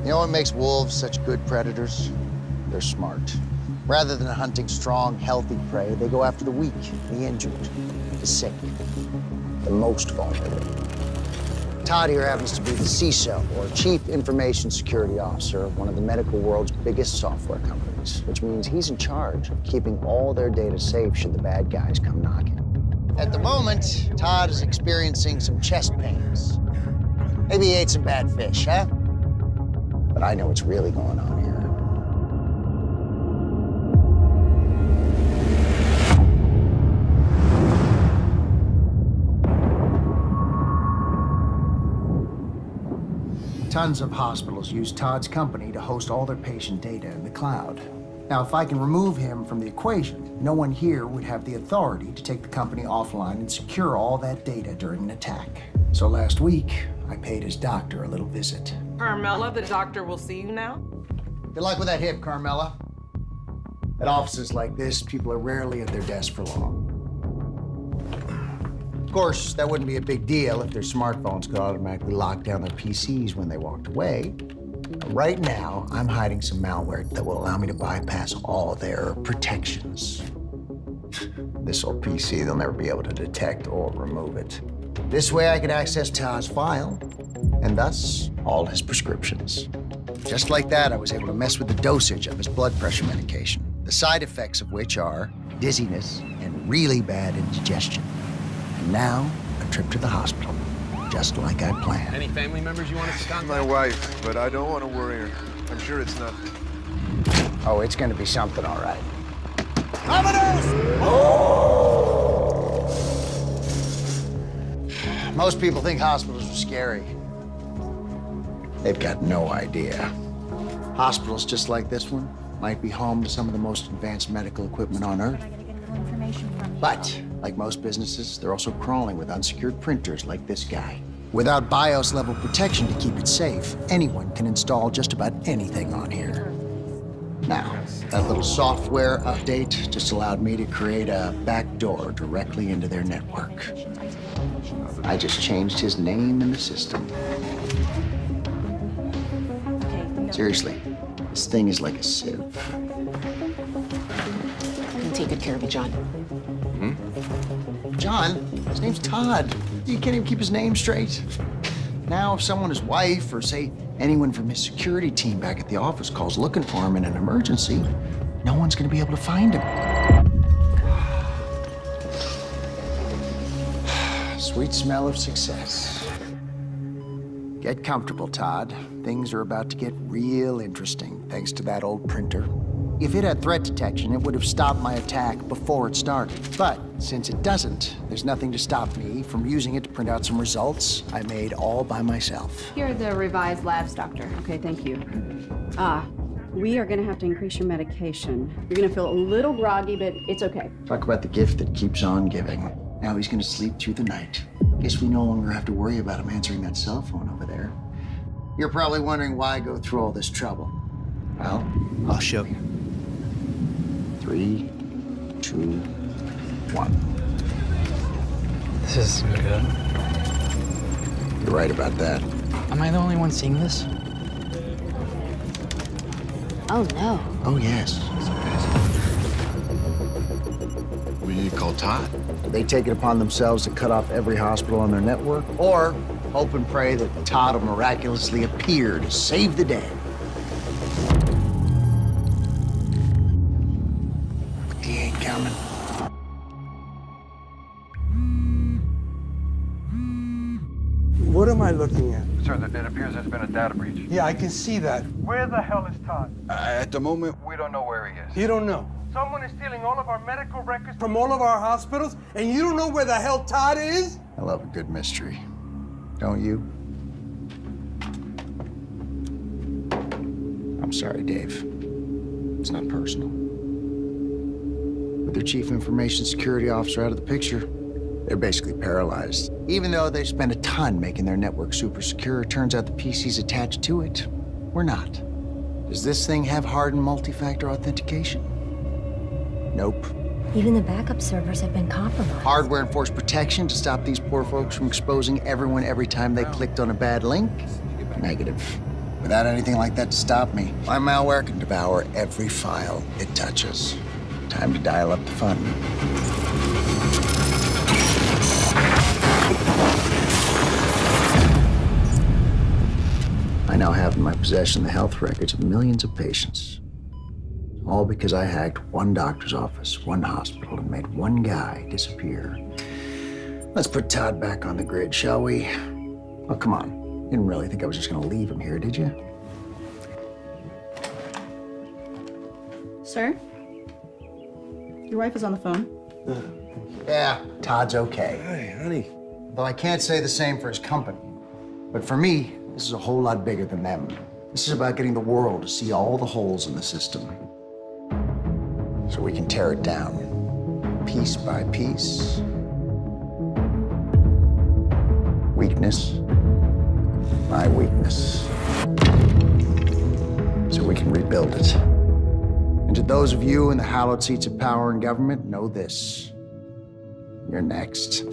You know what makes wolves such good predators? They're smart. Rather than hunting strong, healthy prey, they go after the weak, the injured, the sick, the most vulnerable. Todd here happens to be the CISO, or Chief Information Security Officer, of one of the medical world's biggest software companies, which means he's in charge of keeping all their data safe should the bad guys come knocking. At the moment, Todd is experiencing some chest pains. Maybe he ate some bad fish, huh? But I know what's really going on here. Tons of hospitals use Todd's company to host all their patient data in the cloud. Now, if I can remove him from the equation, no one here would have the authority to take the company offline and secure all that data during an attack. So last week, I paid his doctor a little visit. Carmela, the doctor will see you now. Good luck with that hip, Carmela. At offices like this, people are rarely at their desk for long. Of course, that wouldn't be a big deal if their smartphones could automatically lock down their PCs when they walked away. But right now, I'm hiding some malware that will allow me to bypass all their protections. This old PC, they'll never be able to detect or remove it. This way, I could access Todd's file, and thus, all his prescriptions. Just like that, I was able to mess with the dosage of his blood pressure medication, the side effects of which are dizziness and really bad indigestion. And now, a trip to the hospital, just like I planned. Any family members you want us to contact? My wife, but I don't want to worry her. I'm sure it's nothing. Oh, it's gonna be something, all right. Most people think hospitals are scary. They've got no idea. Hospitals just like this one might be home to some of the most advanced medical equipment on Earth. But, like most businesses, they're also crawling with unsecured printers like this guy. Without BIOS-level protection to keep it safe, anyone can install just about anything on here. Now, that little software update just allowed me to create a backdoor directly into their network. I just changed his name in the system. Seriously, this thing is like a sieve. I'll take good care of you, John. John? His name's Todd. You can't even keep his name straight. Now, if someone, his wife, or say anyone from his security team back at the office calls looking for him in an emergency, no one's gonna be able to find him. Sweet smell of success. Get comfortable, Todd. Things are about to get real interesting, thanks to that old printer. If it had threat detection, it would have stopped my attack before it started. But since it doesn't, there's nothing to stop me from using it to print out some results I made all by myself. Here are the revised labs, doctor. Okay, thank you. We are gonna have to increase your medication. You're gonna feel a little groggy, but it's okay. Talk about the gift that keeps on giving. Now he's gonna sleep through the night. Guess we no longer have to worry about him answering that cell phone over there. You're probably wondering why I go through all this trouble. Well, I'll show you. 3, 2, 1. This is good. You're right about that. Am I the only one seeing this? Oh, no. Oh, yes. We need to call Todd. They take it upon themselves to cut off every hospital on their network, or hope and pray that Todd will miraculously appear to save the day. He ain't coming. What am I looking at? Sir, it appears there's been a data breach. Yeah, I can see that. Where the hell is Todd? At the moment, We don't know where he is. You don't know. Someone is stealing all of our medical records. From all of our hospitals, and you don't know where the hell Todd is? I love a good mystery. Don't you? I'm sorry, Dave. It's not personal. With their chief information security officer out of the picture, they're basically paralyzed. Even though they spend a ton making their network super secure, it turns out the PCs attached to it were not. Does this thing have hardened multi-factor authentication? Nope. Even the backup servers have been compromised. Hardware enforced protection to stop these poor folks from exposing everyone every time they clicked on a bad link? Negative. Without anything like that to stop me, my malware can devour every file it touches. Time to dial up the fun. I now have in my possession the health records of millions of patients. All because I hacked one doctor's office, one hospital, and made one guy disappear. Let's put Todd back on the grid, shall we? Oh, come on. You didn't really think I was just gonna leave him here, did you? Sir? Your wife is on the phone. Yeah, Todd's okay. Hey, honey. Though I can't say the same for his company. But for me, this is a whole lot bigger than them. This is about getting the world to see all the holes in the system. So we can tear it down, piece by piece. Weakness by weakness. So we can rebuild it. And to those of you in the hallowed seats of power in government, know this. You're next.